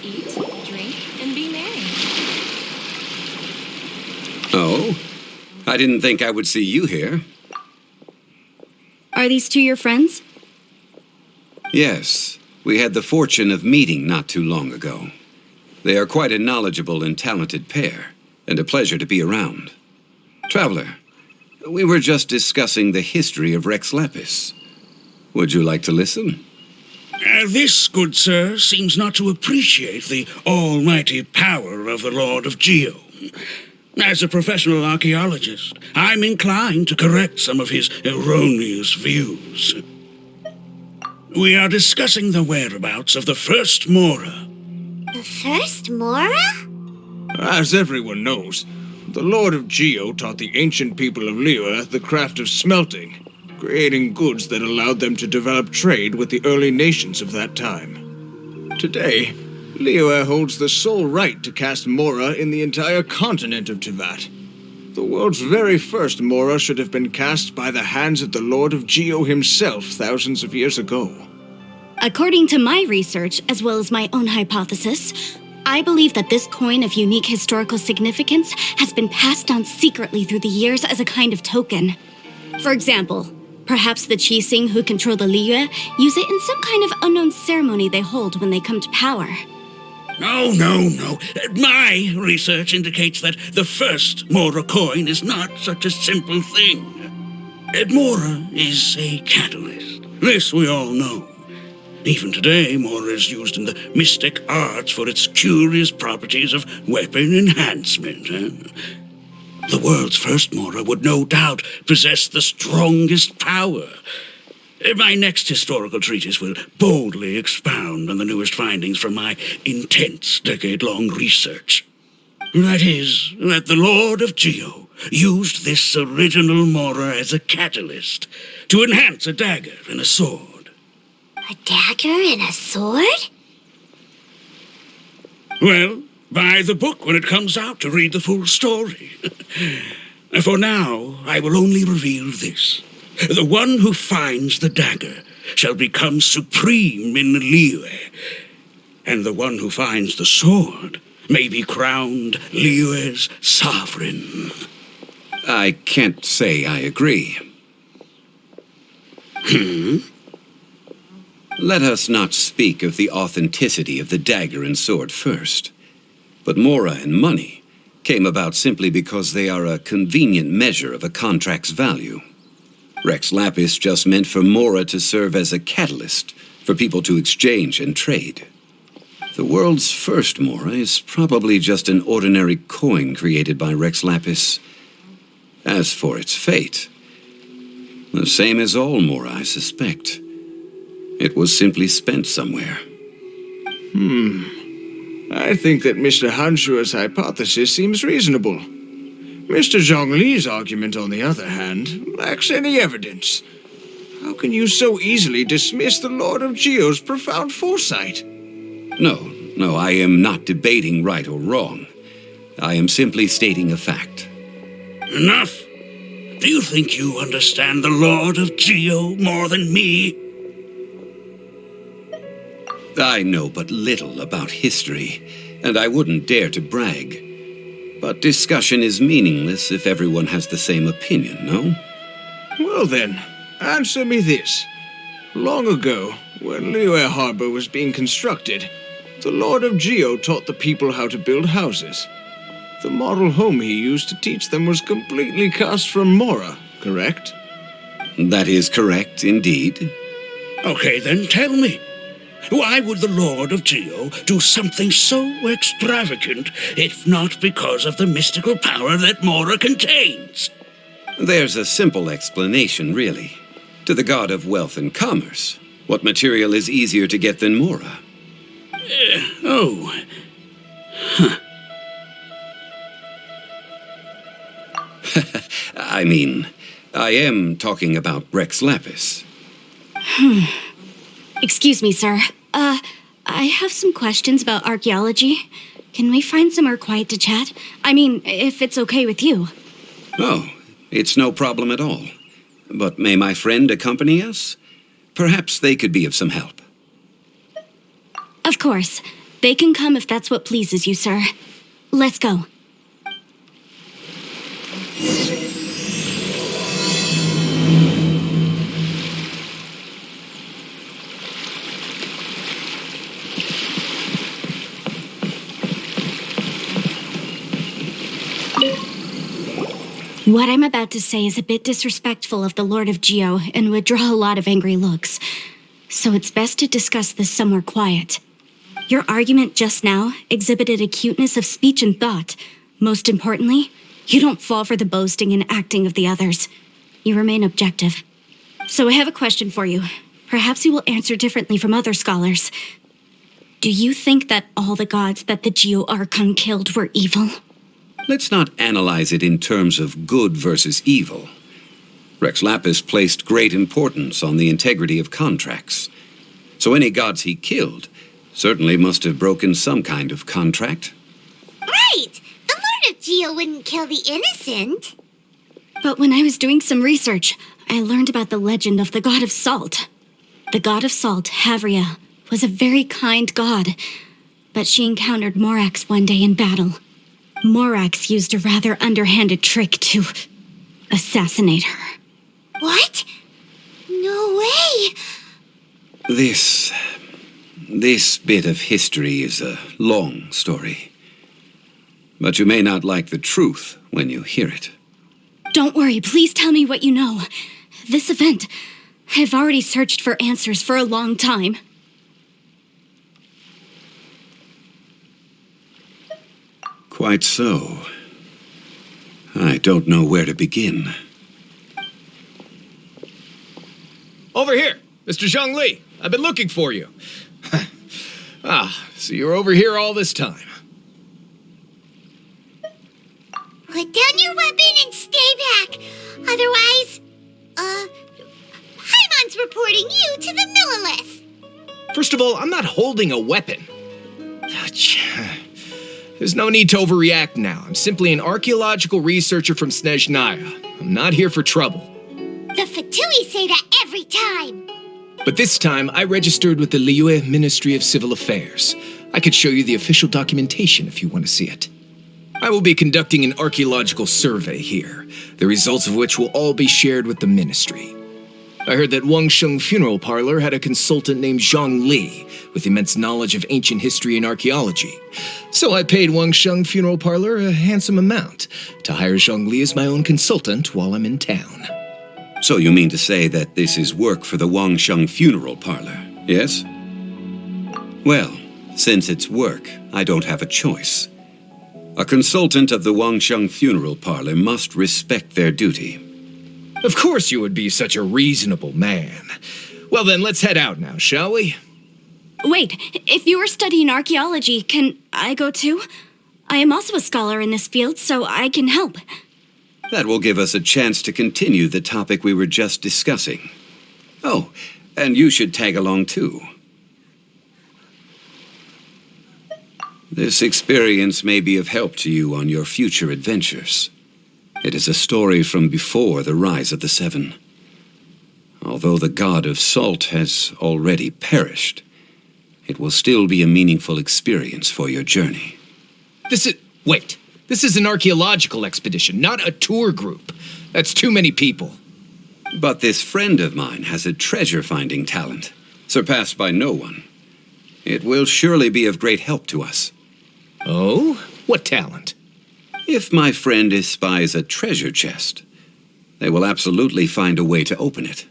eat, drink, and be merry. Oh? I didn't think I would see you here. Are these two your friends? Yes, we had the fortune of meeting not too long ago. They are quite a knowledgeable and talented pair, and a pleasure to be around. Traveler, we were just discussing the history of Rex Lapis. Would you like to listen? This, good sir, seems not to appreciate the almighty power of the Lord of Geo. As a professional archaeologist, I'm inclined to correct some of his erroneous views. We are discussing the whereabouts of the first Mora. The first Mora? As everyone knows, the Lord of Geo taught the ancient people of Liyue the craft of smelting, creating goods that allowed them to develop trade with the early nations of that time. Today, Liyue holds the sole right to cast Mora in the entire continent of Teyvat. The world's very first Mora should have been cast by the hands of the Lord of Geo himself thousands of years ago. According to my research, as well as my own hypothesis, I believe that this coin of unique historical significance has been passed down secretly through the years as a kind of token. For example, perhaps the Qixing who control the Liyue use it in some kind of unknown ceremony they hold when they come to power. No. My research indicates that the first Mora coin is not such a simple thing. Mora is a catalyst. This we all know. Even today, Mora is used in the mystic arts for its curious properties of weapon enhancement. The world's first Mora would no doubt possess the strongest power. My next historical treatise will boldly expound on the newest findings from my intense decade-long research. That is, that the Lord of Geo used this original Mora as a catalyst to enhance a dagger and a sword. A dagger and a sword? Well, buy the book when it comes out to read the full story. For now, I will only reveal this. The one who finds the dagger shall become supreme in Liyue, and the one who finds the sword may be crowned Liyue's sovereign. I can't say I agree. Let us not speak of the authenticity of the dagger and sword first. But Mora and money came about simply because they are a convenient measure of a contract's value. Rex Lapis just meant for Mora to serve as a catalyst for people to exchange and trade. The world's first Mora is probably just an ordinary coin created by Rex Lapis. As for its fate, the same as all Mora, I suspect. It was simply spent somewhere. I think that Mr. Hanshua's hypothesis seems reasonable. Mr. Zhongli's argument, on the other hand, lacks any evidence. How can you so easily dismiss the Lord of Geo's profound foresight? No, I am not debating right or wrong. I am simply stating a fact. Enough! Do you think you understand the Lord of Geo more than me? I know but little about history, and I wouldn't dare to brag. But discussion is meaningless if everyone has the same opinion, no? Well then, answer me this. Long ago, when Liyue Harbor was being constructed, the Lord of Geo taught the people how to build houses. The model home he used to teach them was completely cast from Mora, correct? That is correct, indeed. Okay, then tell me. Why would the Lord of Geo do something so extravagant, if not because of the mystical power that Mora contains? There's a simple explanation, really. To the god of wealth and commerce, what material is easier to get than Mora? I mean, I am talking about Rex Lapis. Excuse me, sir. I have some questions about archaeology. Can we find somewhere quiet to chat? I mean, if it's okay with you. Oh, it's no problem at all. But may my friend accompany us? Perhaps they could be of some help. Of course. They can come if that's what pleases you, sir. Let's go. What I'm about to say is a bit disrespectful of the Lord of Geo and would draw a lot of angry looks. So it's best to discuss this somewhere quiet. Your argument just now exhibited acuteness of speech and thought. Most importantly, you don't fall for the boasting and acting of the others. You remain objective. So I have a question for you. Perhaps you will answer differently from other scholars. Do you think that all the gods that the Geo Archon killed were evil? Let's not analyze it in terms of good versus evil. Rex Lapis placed great importance on the integrity of contracts. So any gods he killed certainly must have broken some kind of contract. Right! The Lord of Geo wouldn't kill the innocent. But when I was doing some research, I learned about the legend of the god of salt. The god of salt, Havria, was a very kind god, but she encountered Morax one day in battle. Morax used a rather underhanded trick to assassinate her. What? No way! This bit of history is a long story. But you may not like the truth when you hear it. Don't worry, please tell me what you know. This event, I've already searched for answers for a long time. Quite so. I don't know where to begin. Over here, Mr. Zhongli. I've been looking for you. So you're over here all this time. Put down your weapon and stay back. Otherwise, Paimon's reporting you to the Millilith. First of all, I'm not holding a weapon. There's no need to overreact now. I'm simply an archaeological researcher from Snezhnaya. I'm not here for trouble. The Fatui say that every time. But this time, I registered with the Liyue Ministry of Civil Affairs. I could show you the official documentation if you want to see it. I will be conducting an archaeological survey here, the results of which will all be shared with the ministry. I heard that Wangsheng Funeral Parlor had a consultant named Zhongli with immense knowledge of ancient history and archaeology. So I paid Wangsheng Funeral Parlor a handsome amount to hire Zhongli as my own consultant while I'm in town. So you mean to say that this is work for the Wangsheng Funeral Parlor, yes? Well, since it's work, I don't have a choice. A consultant of the Wangsheng Funeral Parlor must respect their duty. Of course you would be such a reasonable man. Well then, let's head out now, shall we? Wait, if you are studying archaeology, can I go too? I am also a scholar in this field, so I can help. That will give us a chance to continue the topic we were just discussing. Oh, and you should tag along too. This experience may be of help to you on your future adventures. It is a story from before the rise of the Seven. Although the god of salt has already perished, it will still be a meaningful experience for your journey. Wait. This is an archaeological expedition, not a tour group. That's too many people. But this friend of mine has a treasure-finding talent, surpassed by no one. It will surely be of great help to us. Oh? What talent? If my friend espies a treasure chest, they will absolutely find a way to open it.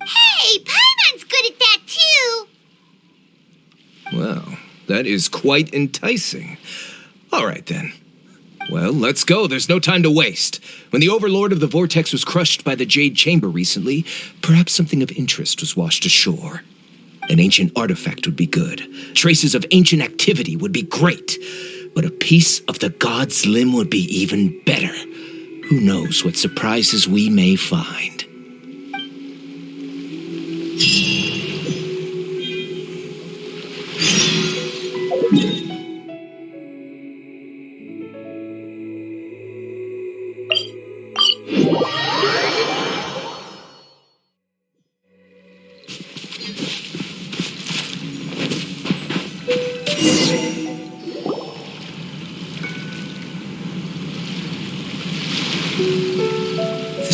Hey, Paimon's good at that too. Well, that is quite enticing. All right then. Well, let's go. There's no time to waste. When the Overlord of the Vortex was crushed by the Jade Chamber recently, perhaps something of interest was washed ashore. An ancient artifact would be good. Traces of ancient activity would be great. But a piece of the god's limb would be even better. Who knows what surprises we may find.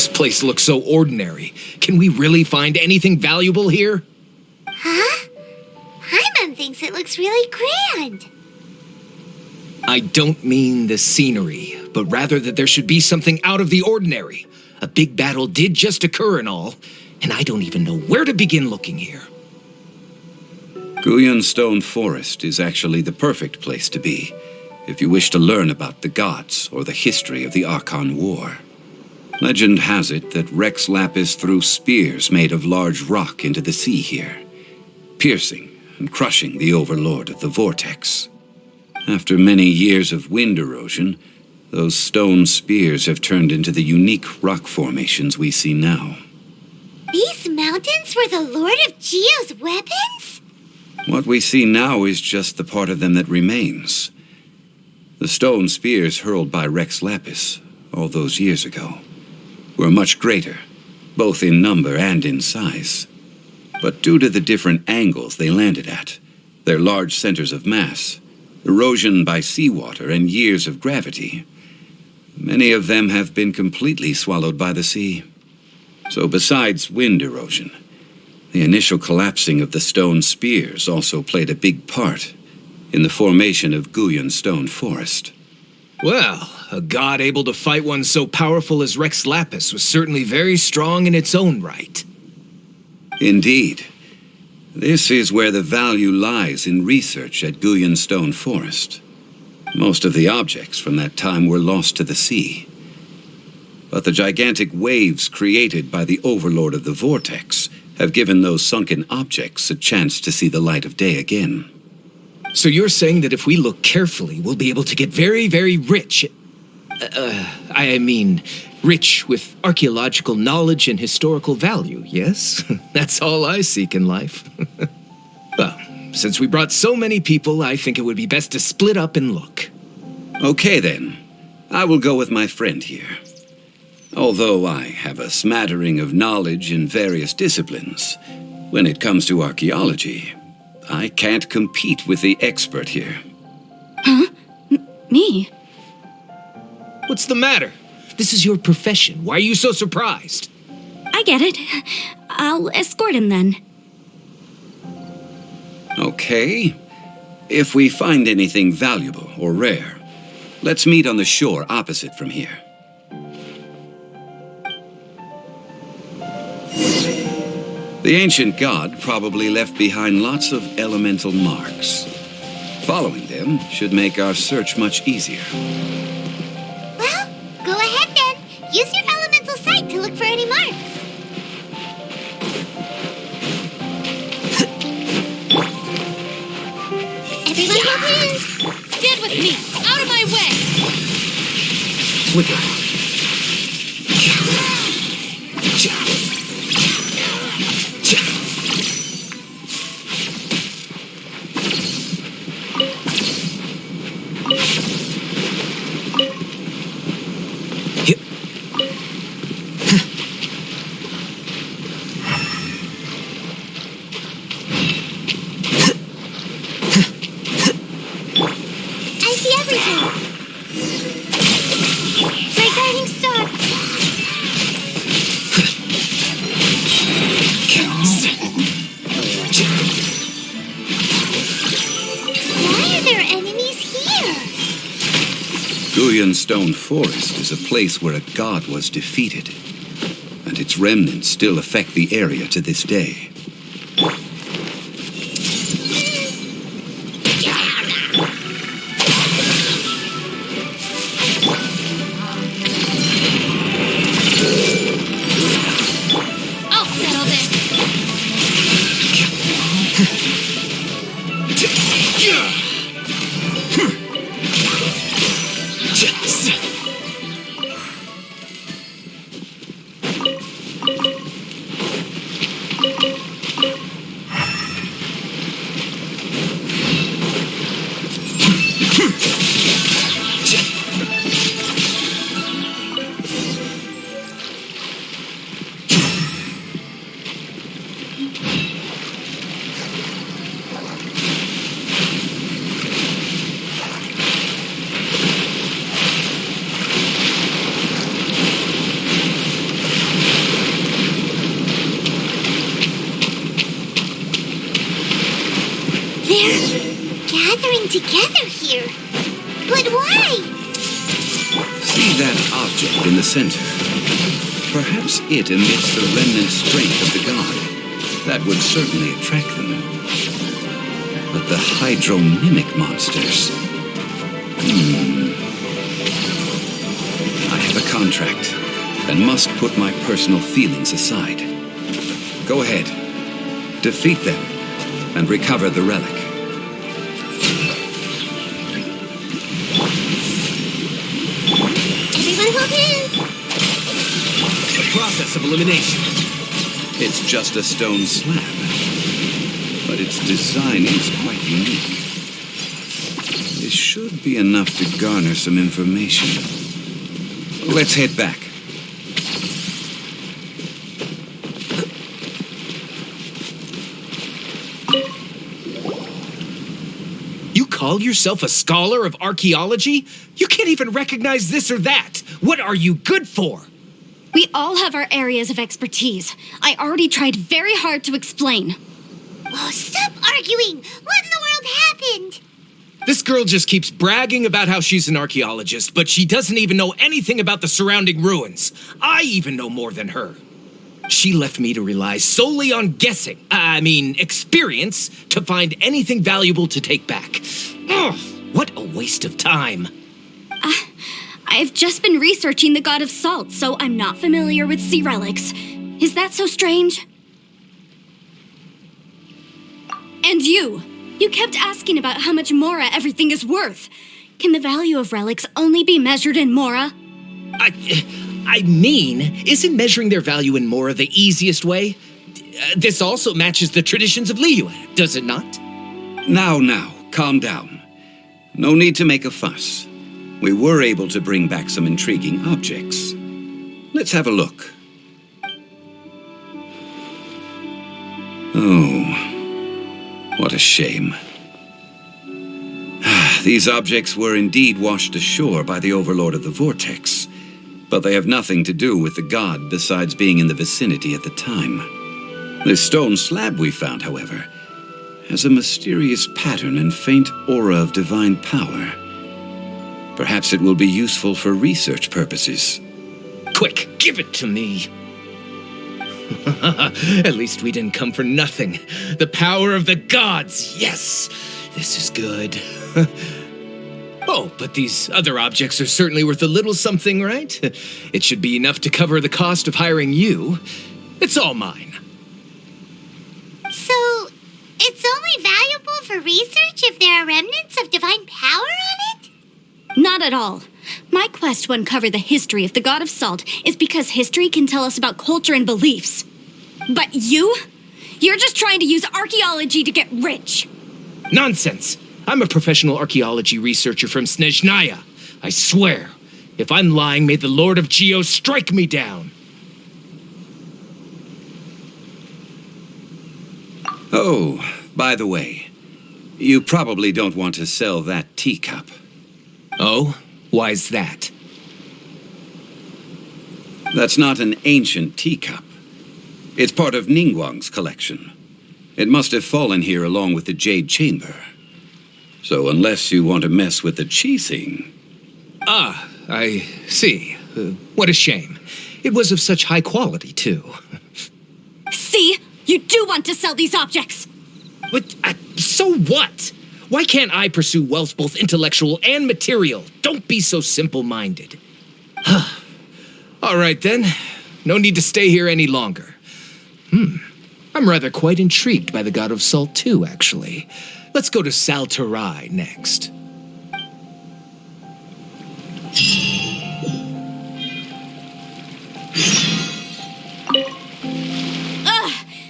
This place looks so ordinary. Can we really find anything valuable here? Huh? Paimon thinks it looks really grand. I don't mean the scenery, but rather that there should be something out of the ordinary. A big battle did just occur and all, and I don't even know where to begin looking here. Guyan Stone Forest is actually the perfect place to be if you wish to learn about the gods or the history of the Archon War. Legend has it that Rex Lapis threw spears made of large rock into the sea here, piercing and crushing the overlord of the vortex. After many years of wind erosion, those stone spears have turned into the unique rock formations we see now. These mountains were the Lord of Geo's weapons? What we see now is just the part of them that remains. The stone spears hurled by Rex Lapis all those years ago were much greater, both in number and in size. But due to the different angles they landed at, their large centers of mass, erosion by seawater, and years of gravity, many of them have been completely swallowed by the sea. So besides wind erosion, the initial collapsing of the stone spears also played a big part in the formation of Guyan Stone Forest. Well, a god able to fight one so powerful as Rex Lapis was certainly very strong in its own right. Indeed. This is where the value lies in research at Guyan Stone Forest. Most of the objects from that time were lost to the sea. But the gigantic waves created by the overlord of the vortex have given those sunken objects a chance to see the light of day again. So you're saying that if we look carefully, we'll be able to get very, very rich. Rich with archaeological knowledge and historical value, yes? That's all I seek in life. Well, since we brought so many people, I think it would be best to split up and look. Okay then. I will go with my friend here. Although I have a smattering of knowledge in various disciplines, when it comes to archaeology, I can't compete with the expert here. Huh? Me? What's the matter? This is your profession. Why are you so surprised? I get it. I'll escort him then. Okay. If we find anything valuable or rare, let's meet on the shore opposite from here. The ancient god probably left behind lots of elemental marks. Following them should make our search much easier. Well, go ahead then. Use your elemental sight to look for any marks. Everyone go please. Get with me! Out of my way! Flicker. I see everything. My guiding star. Why are there enemies here? Guyan Stone Forest is a place where a god was defeated, and its remnants still affect the area to this day. I'll settle this! together here. But why? See that object in the center? Perhaps it emits the remnant strength of the god. That would certainly attract them. But the hydromimic monsters... I have a contract and must put my personal feelings aside. Go ahead. Defeat them and recover the relic. Everyone hold hands. The process of elimination. It's just a stone slab, but its design is quite unique. This should be enough to garner some information. Let's head back. You call yourself a scholar of archaeology? You can't even recognize this or that. What are you good for? We all have our areas of expertise. I already tried very hard to explain. Oh, stop arguing! What in the world happened? This girl just keeps bragging about how she's an archaeologist, but she doesn't even know anything about the surrounding ruins. I even know more than her. She left me to rely solely on guessing, experience, to find anything valuable to take back. Ugh, what a waste of time. I've just been researching the god of salt, so I'm not familiar with sea relics. Is that so strange? And you kept asking about how much Mora everything is worth. Can the value of relics only be measured in Mora? Isn't measuring their value in Mora the easiest way? This also matches the traditions of Liyue, does it not? Now, calm down. No need to make a fuss. We were able to bring back some intriguing objects. Let's have a look. Oh, what a shame. These objects were indeed washed ashore by the Overlord of the Vortex, but they have nothing to do with the god besides being in the vicinity at the time. This stone slab we found, however, has a mysterious pattern and faint aura of divine power. Perhaps it will be useful for research purposes. Quick, give it to me. At least we didn't come for nothing. The power of the gods, yes! This is good. Oh, but these other objects are certainly worth a little something, right? It should be enough to cover the cost of hiring you. It's all mine. So, it's only valuable for research if there are remnants of divine power on it? Not at all. My quest to uncover the history of the god of salt is because history can tell us about culture and beliefs. But you're just trying to use archaeology to get rich. Nonsense! I'm a professional archaeology researcher from Snezhnaya. I swear, if I'm lying, may the Lord of Geo strike me down. Oh, by the way, you probably don't want to sell that teacup. Oh? Why's that? That's not an ancient teacup. It's part of Ningguang's collection. It must have fallen here along with the Jade Chamber. So unless you want to mess with the Qixing... Ah, I see. What a shame. It was of such high quality, too. See? You do want to sell these objects! But, so what? Why can't I pursue wealth both intellectual and material? Don't be so simple-minded. All right, then. No need to stay here any longer. I'm rather quite intrigued by the God of Salt, too, actually. Let's go to Sal Tarai next.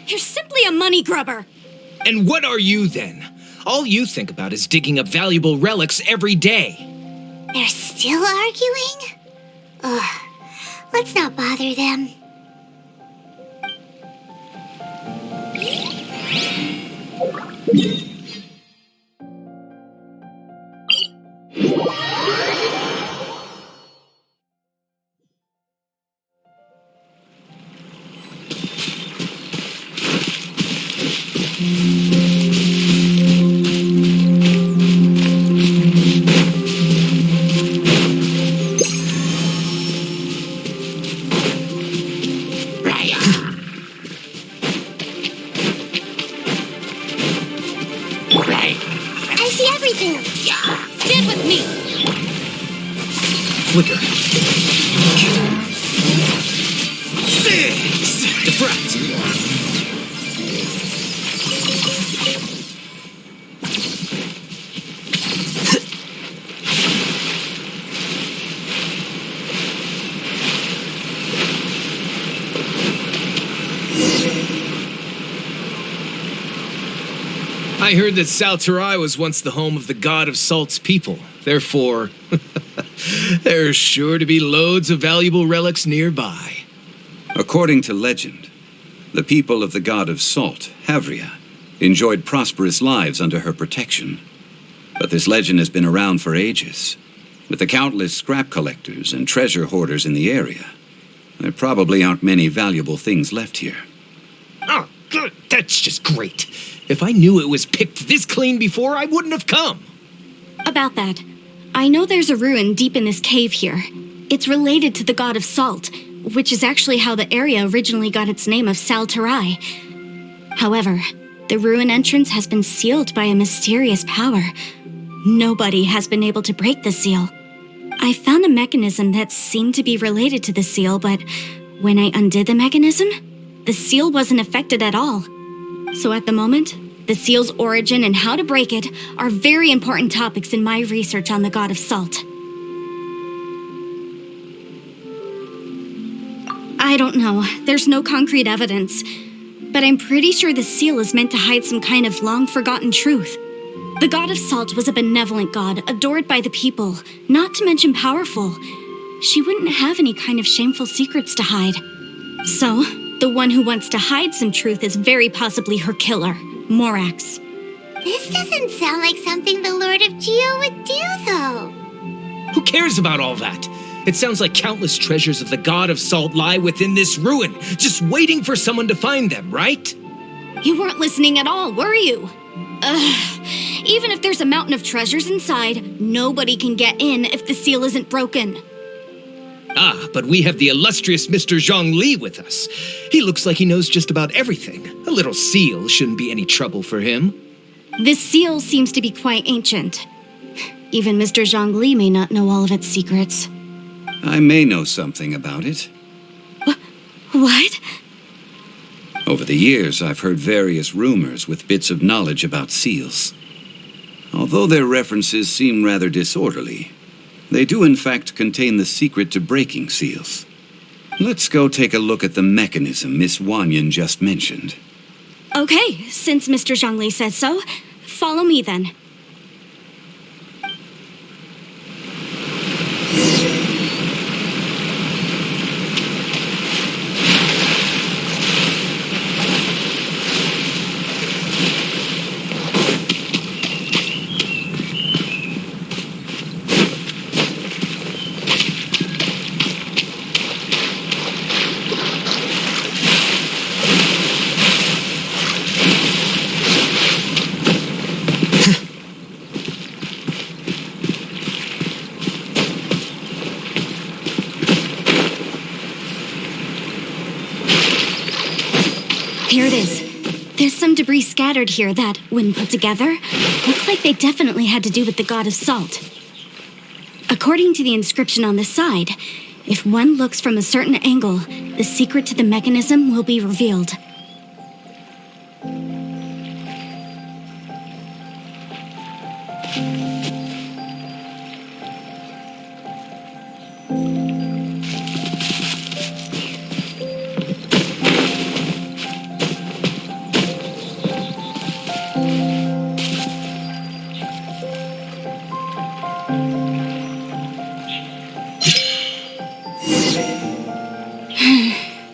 You're simply a money grubber. And what are you, then? All you think about is digging up valuable relics every day. They're still arguing? Ugh. Let's not bother them. flicker. Defract. I heard that Salterai was once the home of the god of Salt's people. Therefore, there's sure to be loads of valuable relics nearby. According to legend, the people of the god of Salt, Havria, enjoyed prosperous lives under her protection. But this legend has been around for ages. With the countless scrap collectors and treasure hoarders in the area, there probably aren't many valuable things left here. Oh, good. That's just great. If I knew it was picked this clean before, I wouldn't have come. About that, I know there's a ruin deep in this cave here. It's related to the god of Salt, which is actually how the area originally got its name of Salterai. However, the ruin entrance has been sealed by a mysterious power. Nobody has been able to break the seal. I found a mechanism that seemed to be related to the seal, but when I undid the mechanism, the seal wasn't affected at all. So at the moment, the seal's origin and how to break it are very important topics in my research on the god of Salt. I don't know, there's no concrete evidence, but I'm pretty sure the seal is meant to hide some kind of long-forgotten truth. The god of Salt was a benevolent god, adored by the people, not to mention powerful. She wouldn't have any kind of shameful secrets to hide. So, the one who wants to hide some truth is very possibly her killer, Morax. This doesn't sound like something the Lord of Geo would do, though. Who cares about all that? It sounds like countless treasures of the god of Salt lie within this ruin, just waiting for someone to find them, right? You weren't listening at all, were you? Even if there's a mountain of treasures inside, nobody can get in if the seal isn't broken. Ah, but we have the illustrious Mr. Zhongli with us. He looks like he knows just about everything. A little seal shouldn't be any trouble for him. This seal seems to be quite ancient. Even Mr. Zhongli may not know all of its secrets. I may know something about it. What? Over the years, I've heard various rumors with bits of knowledge about seals. Although their references seem rather disorderly, they do in fact contain the secret to breaking seals. Let's go take a look at the mechanism Miss Wanyan just mentioned. Okay, since Mr. Zhongli says so, follow me then. Here it is. There's some debris scattered here that, when put together, look like they definitely had to do with the god of Salt. According to the inscription on the side, if one looks from a certain angle, the secret to the mechanism will be revealed.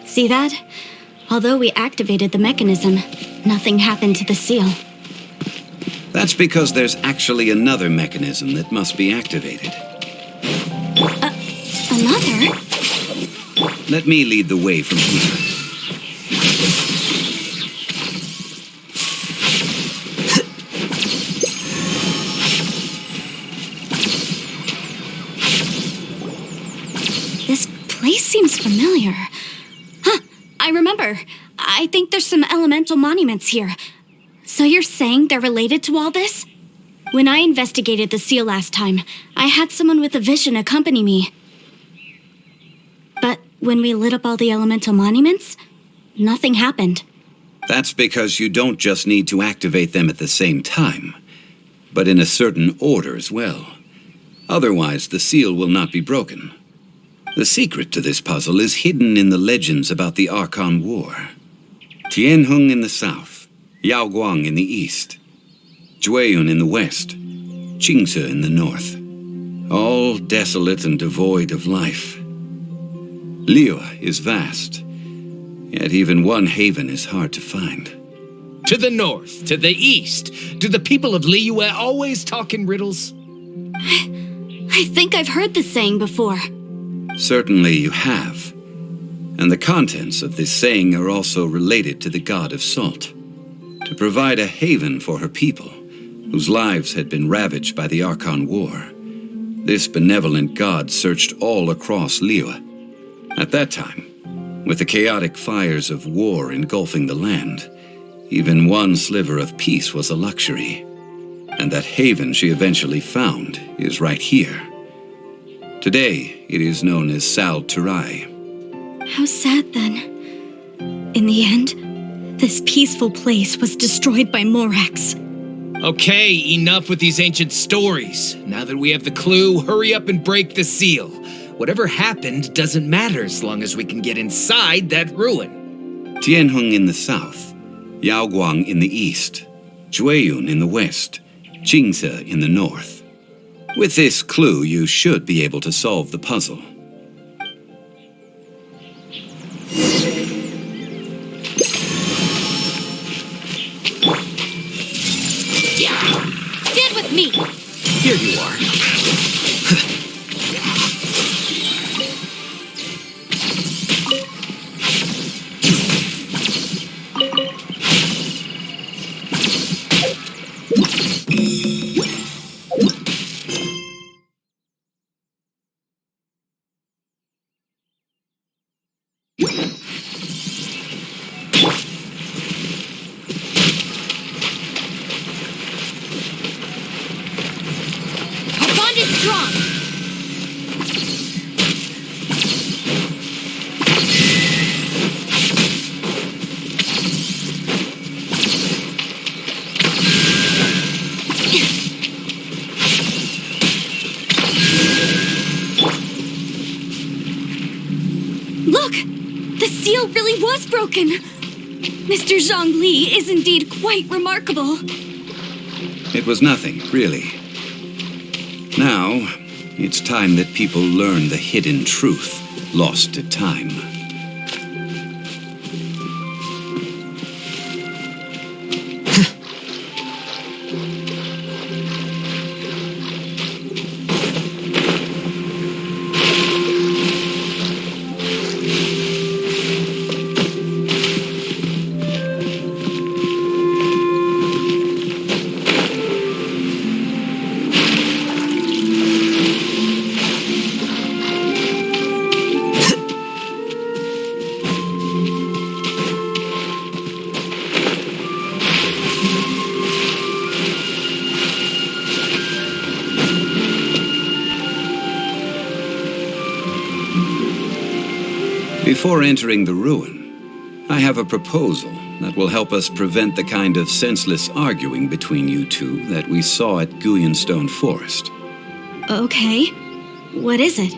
See that? Although we activated the mechanism, nothing happened to the seal. That's because there's actually another mechanism that must be activated. Another? Let me lead the way from here. This place seems familiar. I remember. I think there's some elemental monuments here. So you're saying they're related to all this? When I investigated the seal last time, I had someone with a vision accompany me. when we lit up all the elemental monuments, nothing happened. That's because you don't just need to activate them at the same time, but in a certain order as well. Otherwise, the seal will not be broken. The secret to this puzzle is hidden in the legends about the Archon War. Tianheng in the south, Yaoguang in the east, Jueyun in the west, Qingce in the north. All desolate and devoid of life. Liyue is vast, yet even one haven is hard to find. To the north, to the east. Do the people of Liyue always talk in riddles? I think I've heard this saying before. Certainly you have. And the contents of this saying are also related to the god of salt. To provide a haven for her people, whose lives had been ravaged by the Archon War, this benevolent god searched all across Liyue. At that time, with the chaotic fires of war engulfing the land, even one sliver of peace was a luxury. And that haven she eventually found is right here. Today, it is known as Sal Turai. How sad then. In the end, this peaceful place was destroyed by Morax. Okay, enough with these ancient stories. Now that we have the clue, hurry up and break the seal. Whatever happened doesn't matter as long as we can get inside that ruin. Tianheng in the south, Yaoguang in the east, Jueyun in the west, Qingce in the north. With this clue, you should be able to solve the puzzle. Stand with me! Here you are. Our bond is strong! Look! The seal really was broken! Mr. Zhongli is indeed quite remarkable. It was nothing, really. Now, it's time that people learn the hidden truth lost to time. Before entering the ruin, I have a proposal that will help us prevent the kind of senseless arguing between you two that we saw at Guyenstone Forest. Okay. What is it?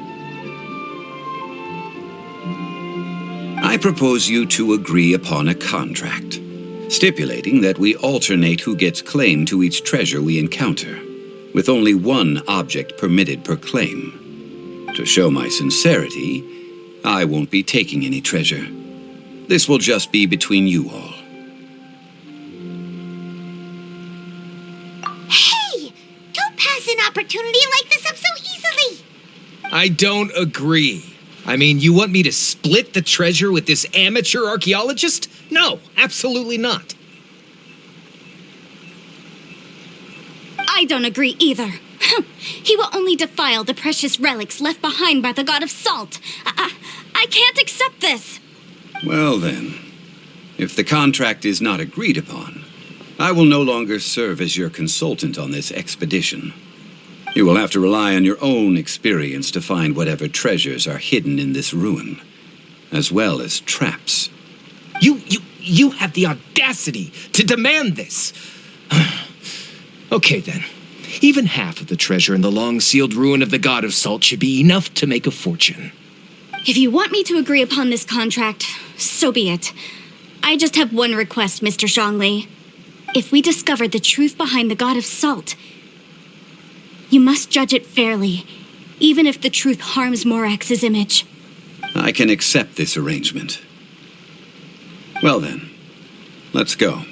I propose you two agree upon a contract, stipulating that we alternate who gets claim to each treasure we encounter, with only one object permitted per claim. To show my sincerity, I won't be taking any treasure. This will just be between you all. Hey! Don't pass an opportunity like this up so easily! I don't agree. I mean, you want me to split the treasure with this amateur archaeologist? No, absolutely not. I don't agree either. He will only defile the precious relics left behind by the god of salt. I can't accept this. Well then, if the contract is not agreed upon, I will no longer serve as your consultant on this expedition. You will have to rely on your own experience to find whatever treasures are hidden in this ruin. as well as traps. You have the audacity to demand this. Okay then. Even half of the treasure in the long-sealed ruin of the God of Salt should be enough to make a fortune. If you want me to agree upon this contract, so be it. I just have one request, Mr. Zhongli. If we discover the truth behind the God of Salt, you must judge it fairly, even if the truth harms Morax's image. I can accept this arrangement. Well then, let's go.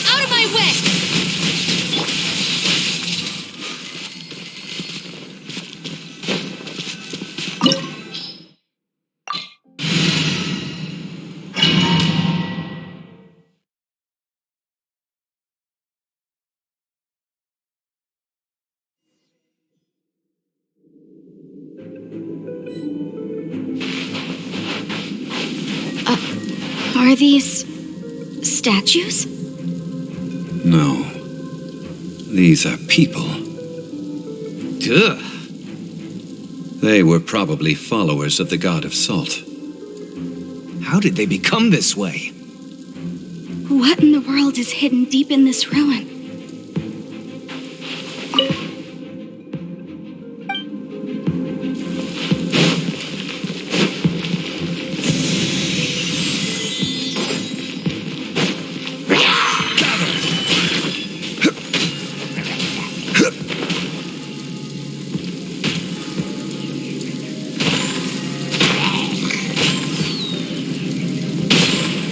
Out of my way! Are these statues? No. These are people. Duh. They were probably followers of the God of Salt. How did they become this way? What in the world is hidden deep in this ruin?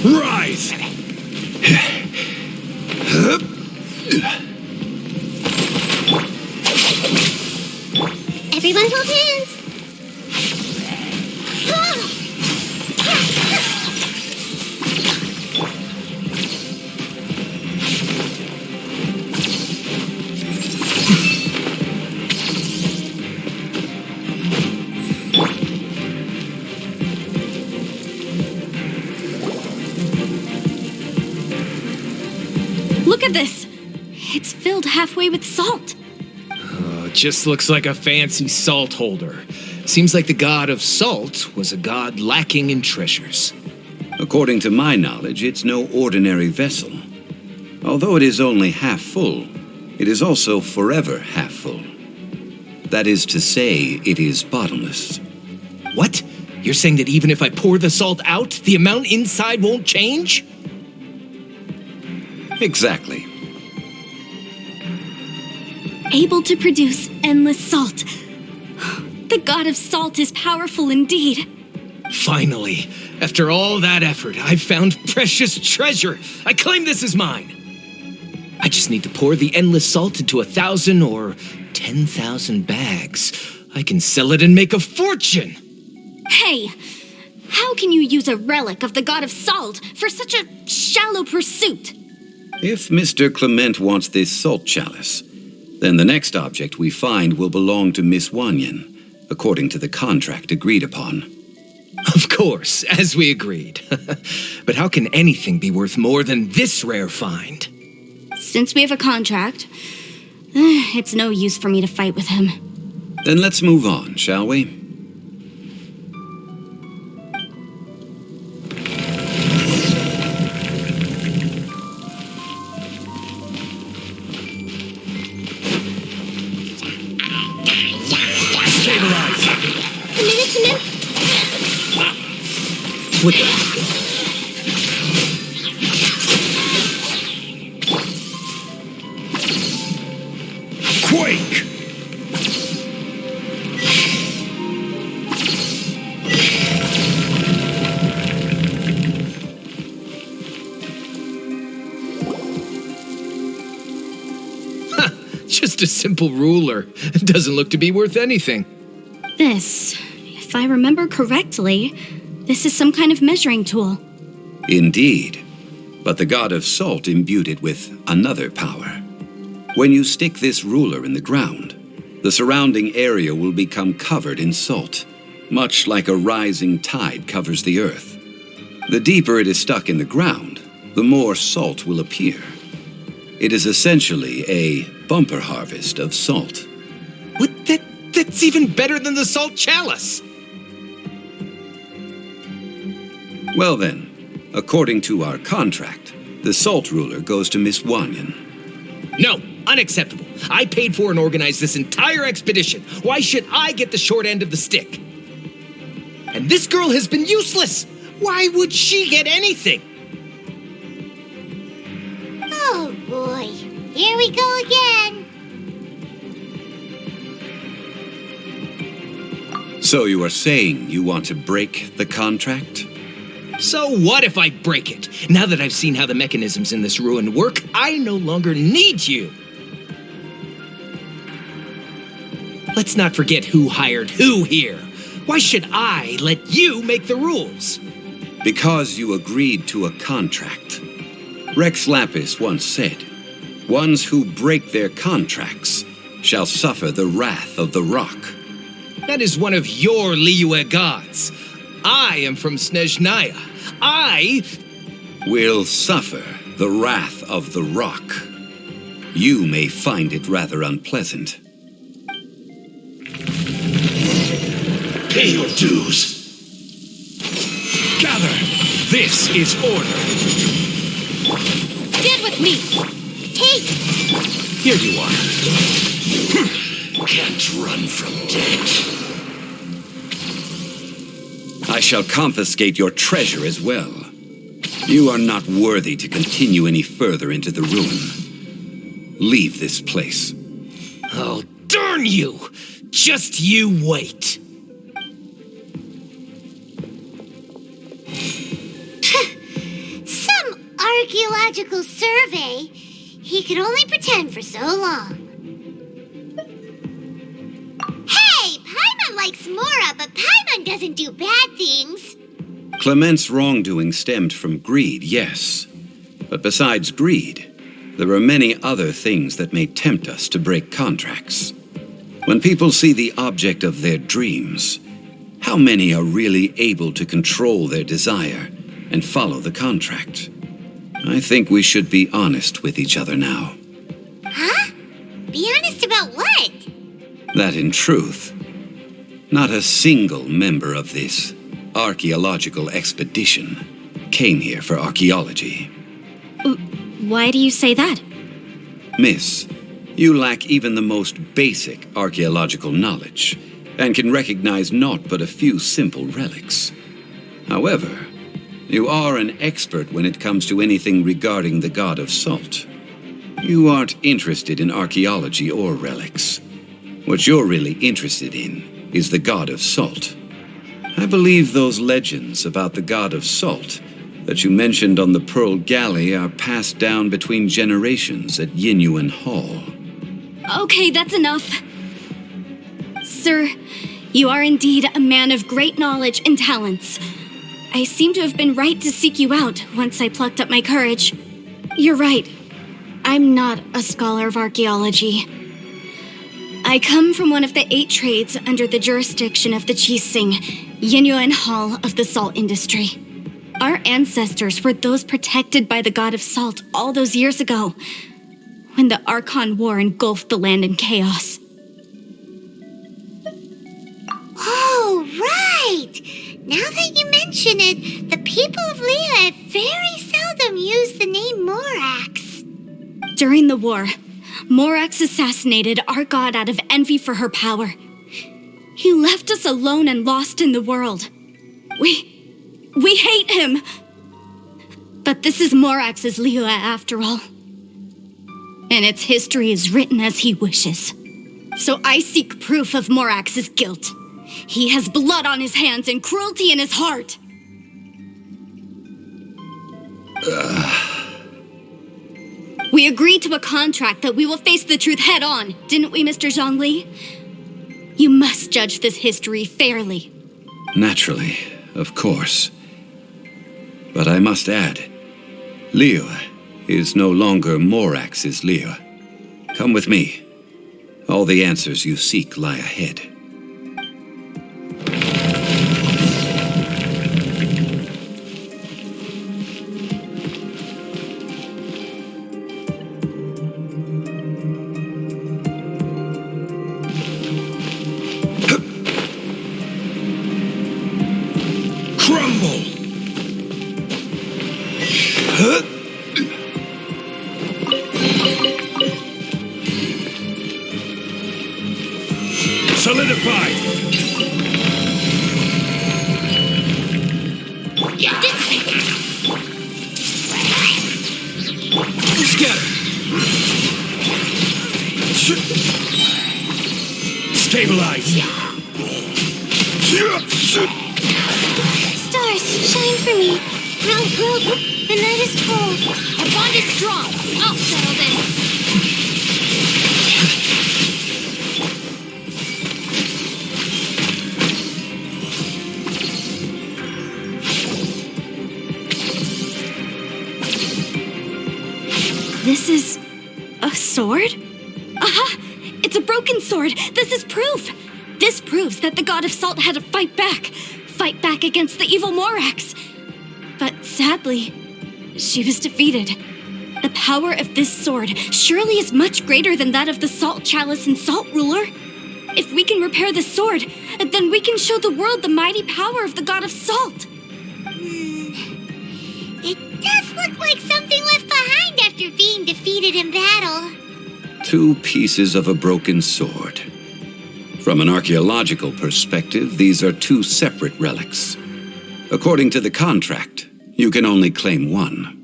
Rise! Everyone hold hands. Look at this! It's filled halfway with salt. Just looks like a fancy salt holder. Seems like the God of Salt was a god lacking in treasures. According to my knowledge, it's no ordinary vessel. Although it is only half full, it is also forever half full. That is to say, it is bottomless. What? You're saying that even if I pour the salt out, the amount inside won't change? Exactly. Able to produce endless salt. The God of Salt is powerful indeed. Finally, after all that effort, I've found precious treasure. I claim this as mine. I just need to pour the endless salt into 1,000 or 10,000 bags. I can sell it and make a fortune. Hey, how can you use a relic of the God of Salt for such a shallow pursuit? If Mr. Clement wants this salt chalice, then the next object we find will belong to Miss Wanyan, according to the contract agreed upon. Of course, as we agreed. But how can anything be worth more than this rare find? Since we have a contract, it's no use for me to fight with him. Then let's move on, shall we? What the? Quake! Just a simple ruler. It doesn't look to be worth anything. This, if I remember correctly, this is some kind of measuring tool. Indeed. But the god of salt imbued it with another power. When you stick this ruler in the ground, the surrounding area will become covered in salt, much like a rising tide covers the earth. The deeper it is stuck in the ground, the more salt will appear. It is essentially a bumper harvest of salt. What? That's even better than the salt chalice! Well then, according to our contract, the salt ruler goes to Miss Wanyan. No, unacceptable. I paid for and organized this entire expedition. Why should I get the short end of the stick? And this girl has been useless! Why would she get anything? Oh boy, here we go again. So you are saying you want to break the contract? So what if I break it? Now that I've seen how the mechanisms in this ruin work, I no longer need you. Let's not forget who hired who here. Why should I let you make the rules? Because you agreed to a contract. Rex Lapis once said, "Ones who break their contracts shall suffer the wrath of the rock." That is one of your Liyue gods. I am from Snezhnaya. I will suffer the wrath of the rock. You may find it rather unpleasant. Pay your dues. Gather! This is order. Stand with me! Take! Here you are. Can't run from death. I shall confiscate your treasure as well. You are not worthy to continue any further into the ruin. Leave this place. Oh, darn you! Just you wait. Some archaeological survey. He could only pretend for so long. Hey, Paimon likes Mora, but Paimon doesn't do bad things. Clement's wrongdoing stemmed from greed, yes. But besides greed, there are many other things that may tempt us to break contracts. When people see the object of their dreams, how many are really able to control their desire and follow the contract? I think we should be honest with each other now. Huh? Be honest about what? That in truth, not a single member of this archaeological expedition came here for archaeology. Why do you say that? Miss, you lack even the most basic archaeological knowledge and can recognize naught but a few simple relics. However, you are an expert when it comes to anything regarding the god of salt. You aren't interested in archaeology or relics. What you're really interested in is the god of salt. I believe those legends about the god of salt that you mentioned on the Pearl Galley are passed down between generations at Yinyuan Hall. Okay, that's enough. Sir, you are indeed a man of great knowledge and talents. I seem to have been right to seek you out once I plucked up my courage. You're right. I'm not a scholar of archaeology. I come from one of the 8 trades under the jurisdiction of the Chising, Yinyuan Hall of the salt industry. Our ancestors were those protected by the god of salt all those years ago, when the Archon War engulfed the land in chaos. Oh, right! Now that you mention it, the people of Liyue very seldom use the name Morax. During the war, Morax assassinated our god out of envy for her power. He left us alone and lost in the world. We hate him! But this is Morax's Liyue after all. And its history is written as he wishes. So I seek proof of Morax's guilt. He has blood on his hands and cruelty in his heart. We agreed to a contract that we will face the truth head on, didn't we, Mr. Zhongli? You must judge this history fairly. Naturally, of course. But I must add, Liyue is no longer Morax's Liyue. Come with me. All the answers you seek lie ahead. Crumble! Solidify! Scatter! Stabilize! Stars, shine for me. Rogue, the night is cold. Our bond is strong. I'll settle this. This is a sword? Aha! It's a broken sword! This is proof! This proves that the god of salt had to fight back against the evil Morax. But sadly, she was defeated. The power of this sword surely is much greater than that of the Salt Chalice and Salt Ruler. If we can repair the sword, then we can show the world the mighty power of the god of salt. It does look like something left behind after being defeated in battle. 2 pieces of a broken sword. From an archaeological perspective, these are 2 separate relics. According to the contract, you can only claim one.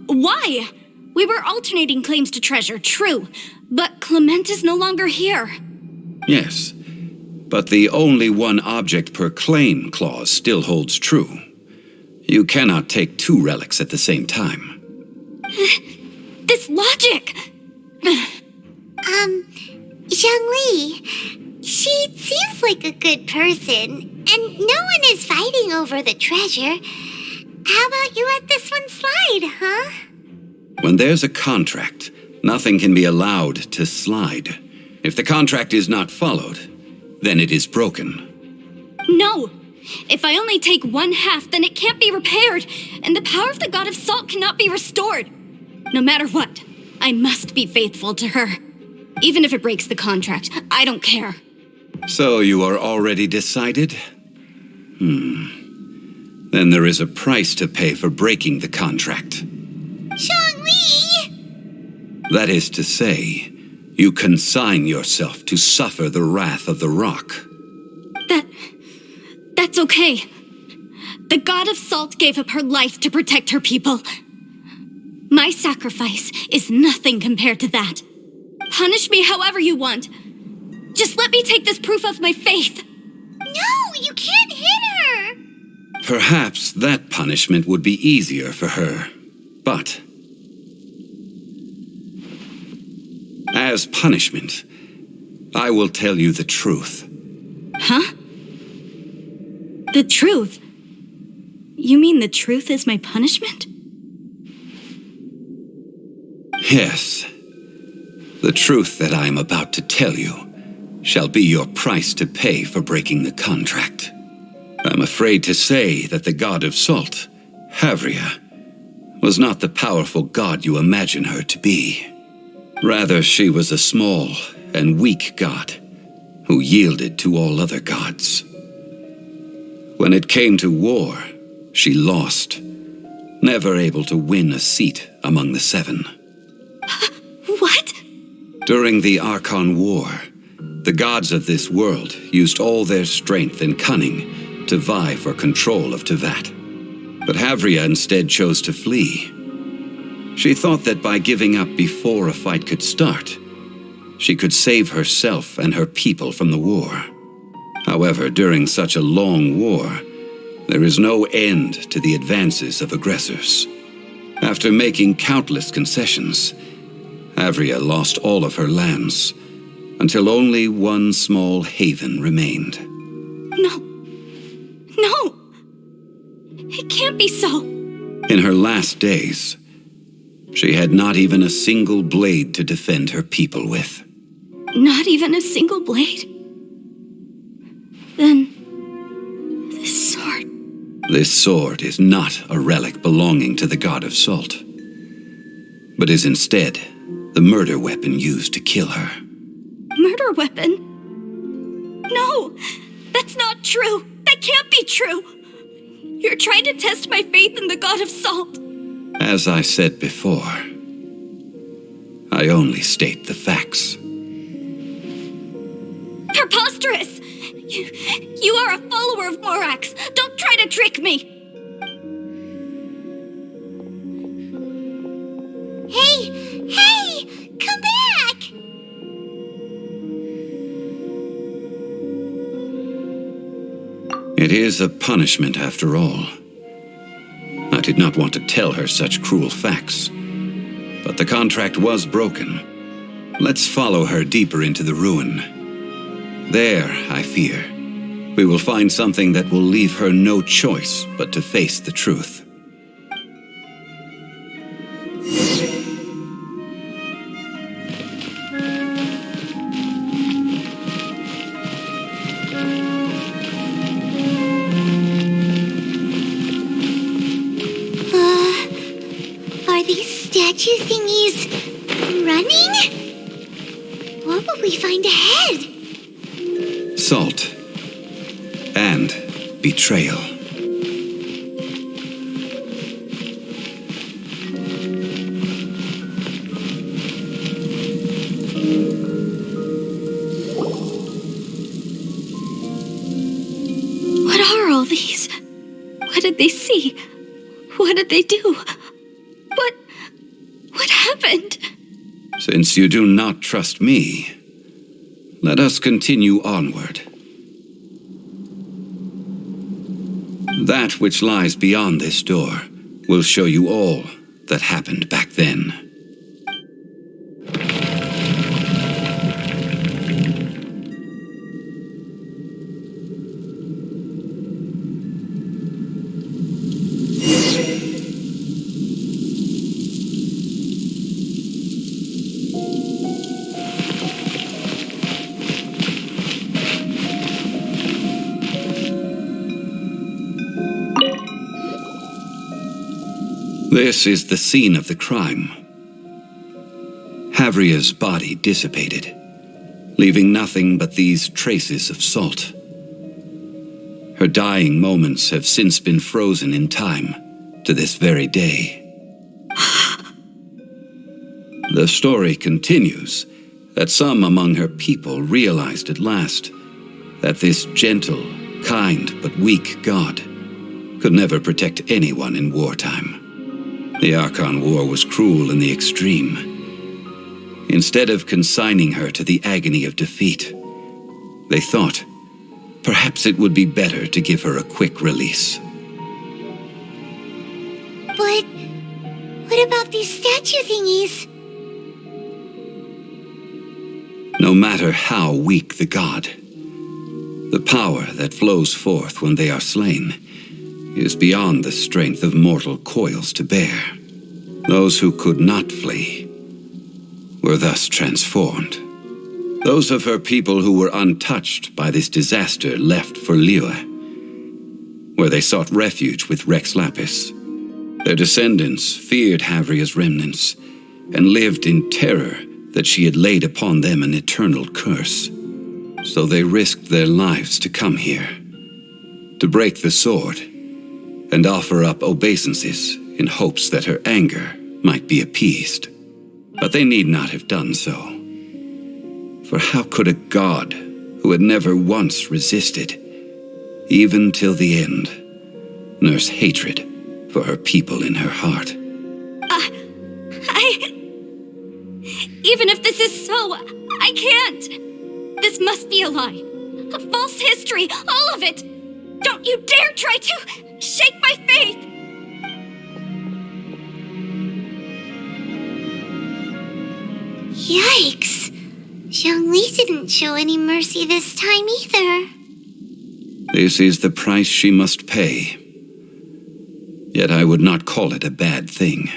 Why? We were alternating claims to treasure, true, but Clement is no longer here. Yes, but the only one object per claim clause still holds true. You cannot take 2 relics at the same time. This logic! Zhongli, she seems like a good person, and no one is fighting over the treasure. How about you let this one slide, huh? When there's a contract, nothing can be allowed to slide. If the contract is not followed, then it is broken. No! If I only take 1/2, then it can't be repaired, and the power of the god of salt cannot be restored. No matter what, I must be faithful to her. Even if it breaks the contract, I don't care. So you are already decided? Then there is a price to pay for breaking the contract. Zhongli! That is to say, you consign yourself to suffer the wrath of the rock. That's okay. The god of salt gave up her life to protect her people. My sacrifice is nothing compared to that. Punish me however you want. Just let me take this proof of my faith. No, you can't hit her! Perhaps that punishment would be easier for her. But as punishment, I will tell you the truth. Huh? The truth? You mean the truth is my punishment? Yes. The truth that I am about to tell you shall be your price to pay for breaking the contract. I'm afraid to say that the god of salt, Havria, was not the powerful god you imagine her to be. Rather, she was a small and weak god who yielded to all other gods. When it came to war, she lost, never able to win a seat among the 7. What? During the Archon War, the gods of this world used all their strength and cunning to vie for control of Tevat. But Havria instead chose to flee. She thought that by giving up before a fight could start, she could save herself and her people from the war. However, during such a long war, there is no end to the advances of aggressors. After making countless concessions, Havria lost all of her lands, until only one small haven remained. No. No! It can't be so. In her last days, she had not even a single blade to defend her people with. Not even a single blade? Then, this sword... This sword is not a relic belonging to the god of salt, but is instead the murder weapon used to kill her. Murder weapon? No! That's not true! That can't be true! You're trying to test my faith in the god of salt! As I said before, I only state the facts. Preposterous! You are a follower of Morax! Don't try to trick me! Hey! Hey! Come back! It is a punishment after all. I did not want to tell her such cruel facts, but the contract was broken. Let's follow her deeper into the ruin. There, I fear, we will find something that will leave her no choice but to face the truth. Are these statue thingies running? What will we find ahead? Salt and betrayal. What are all these? What did they see? What did they do? What happened? Since you do not trust me, let us continue onward. That which lies beyond this door will show you all that happened back then. This is the scene of the crime. Havria's body dissipated, leaving nothing but these traces of salt. Her dying moments have since been frozen in time to this very day. The story continues that some among her people realized at last that this gentle, kind, but weak god could never protect anyone in wartime. The Archon War was cruel in the extreme. Instead of consigning her to the agony of defeat, they thought perhaps it would be better to give her a quick release. But what about these statue thingies? No matter how weak the god, the power that flows forth when they are slain is beyond the strength of mortal coils to bear. Those who could not flee were thus transformed. Those of her people who were untouched by this disaster left for Liyue, where they sought refuge with Rex Lapis. Their descendants feared Havria's remnants and lived in terror that she had laid upon them an eternal curse. So they risked their lives to come here, to break the sword and offer up obeisances in hopes that her anger might be appeased. But they need not have done so. For how could a god who had never once resisted, even till the end, nurse hatred for her people in her heart? Even if this is so, I can't! This must be a lie. A false history, all of it! Don't you dare try to shake my faith! Yikes. Zhongli didn't show any mercy this time either. This is the price she must pay. Yet I would not call it a bad thing.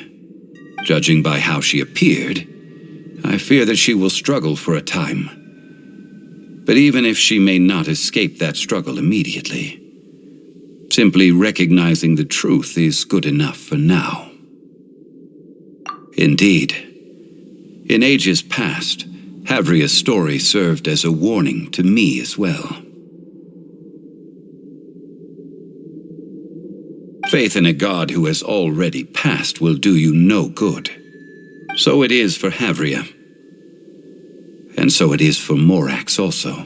Judging by how she appeared, I fear that she will struggle for a time. But even if she may not escape that struggle immediately, simply recognizing the truth is good enough for now. Indeed, in ages past, Havria's story served as a warning to me as well. Faith in a god who has already passed will do you no good. So it is for Havria. And so it is for Morax also.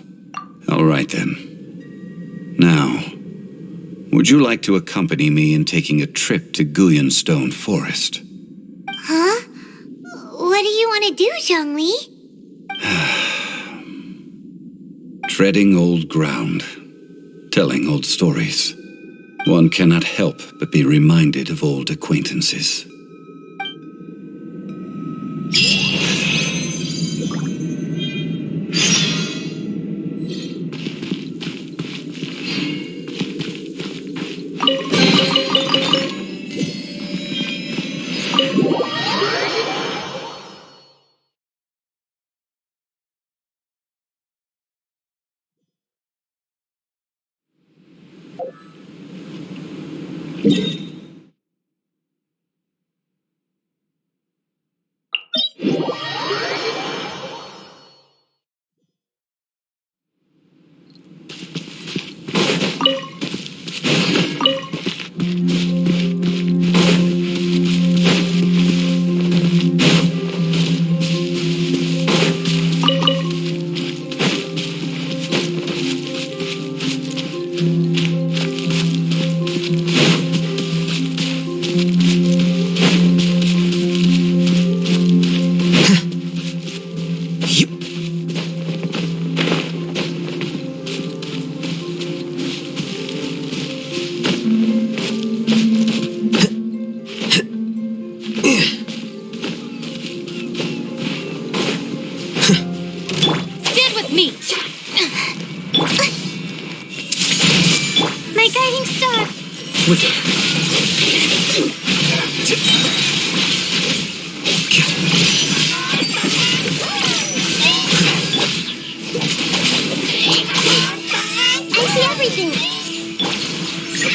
All right then. Now, would you like to accompany me in taking a trip to Gullion Forest? Huh? What do you want to do, Zhongli? Treading old ground, telling old stories. One cannot help but be reminded of old acquaintances.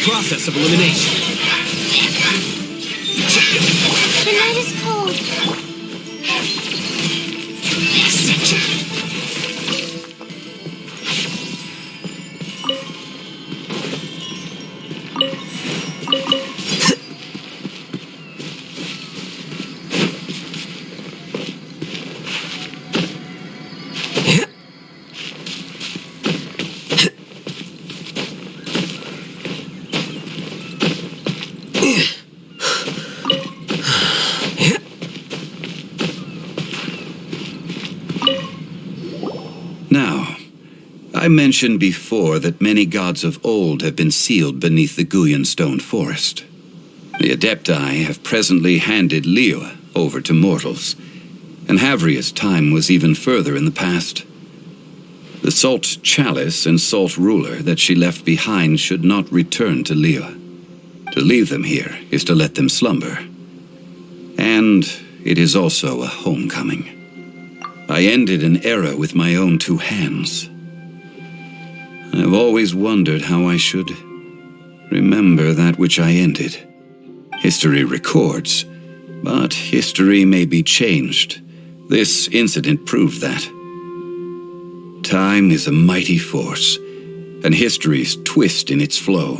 Process of elimination. The night is cold. Now, I mentioned before that many gods of old have been sealed beneath the Gullion Forest. The Adepti have presently handed Liyue over to mortals, and Havria's time was even further in the past. The Salt Chalice and Salt Ruler that she left behind should not return to Liyue. To leave them here is to let them slumber. And it is also a homecoming. I ended an era with my own two hands. I've always wondered how I should remember that which I ended. History records, but history may be changed. This incident proved that. Time is a mighty force, and history's twist in its flow.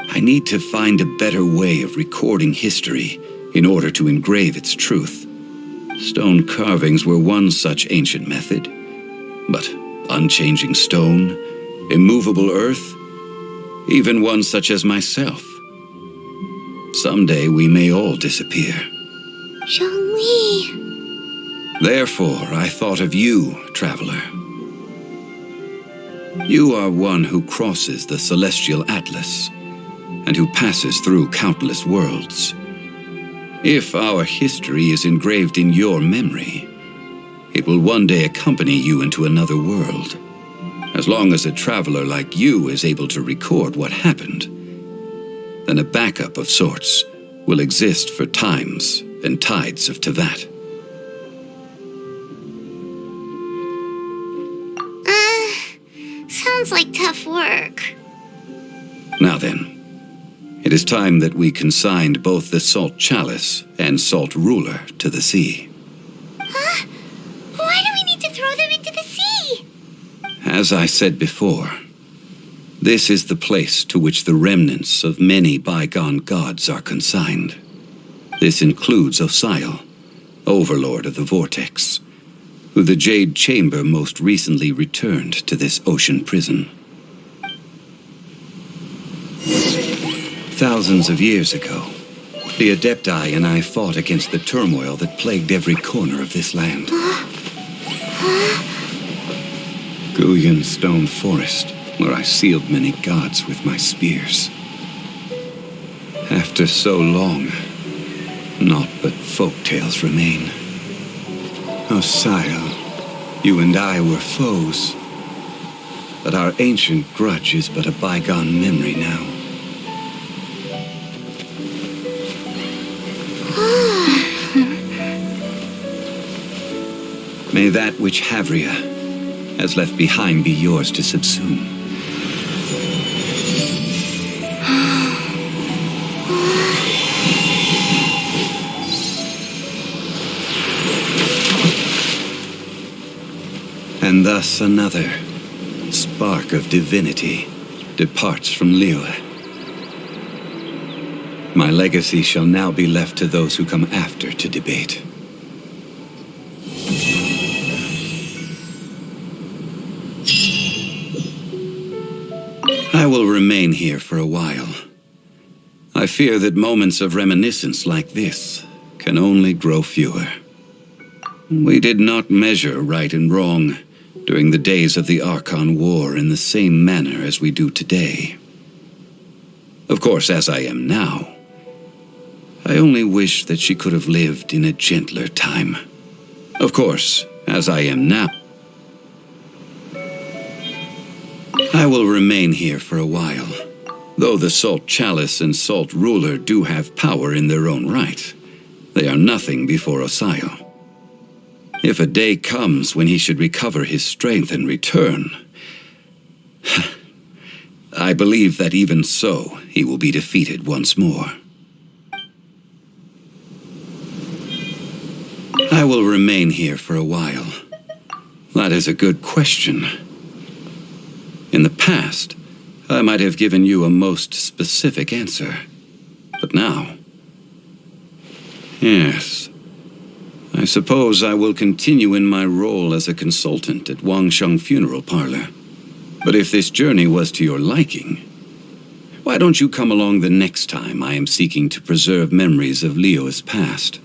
I need to find a better way of recording history in order to engrave its truth. Stone carvings were one such ancient method, but unchanging stone, immovable earth, even one such as myself. Someday we may all disappear. Zhongli. Therefore, I thought of you, traveler. You are one who crosses the celestial atlas, and who passes through countless worlds. If our history is engraved in your memory, it will one day accompany you into another world. As long as a traveler like you is able to record what happened, then a backup of sorts will exist for times and tides of Tevat. Sounds like tough work. Now then, it is time that we consigned both the Salt Chalice and Salt Ruler to the sea. Huh? Why do we need to throw them into the sea? As I said before, this is the place to which the remnants of many bygone gods are consigned. This includes Osial, Overlord of the Vortex, who the Jade Chamber most recently returned to this ocean prison. Thousands of years ago, the Adepti and I fought against the turmoil that plagued every corner of this land. Guyan Stone Forest, where I sealed many gods with my spears. After so long, naught but folk tales remain. Osial, you and I were foes, but our ancient grudge is but a bygone memory now. May that which Havria has left behind be yours to subsume. And thus another spark of divinity departs from Liyue. My legacy shall now be left to those who come after to debate. I will remain here for a while. I fear that moments of reminiscence like this can only grow fewer. We did not measure right and wrong during the days of the Archon War in the same manner as we do today. Of course, as I am now, I only wish that she could have lived in a gentler time. Of course, as I am now, I will remain here for a while. Though the Salt Chalice and Salt Ruler do have power in their own right, they are nothing before Osial. If a day comes when he should recover his strength and return, I believe that even so, he will be defeated once more. I will remain here for a while. That is a good question. In the past, I might have given you a most specific answer. But now... yes... I suppose I will continue in my role as a consultant at Wangsheng Funeral Parlor. But if this journey was to your liking, why don't you come along the next time I am seeking to preserve memories of Liyue's past?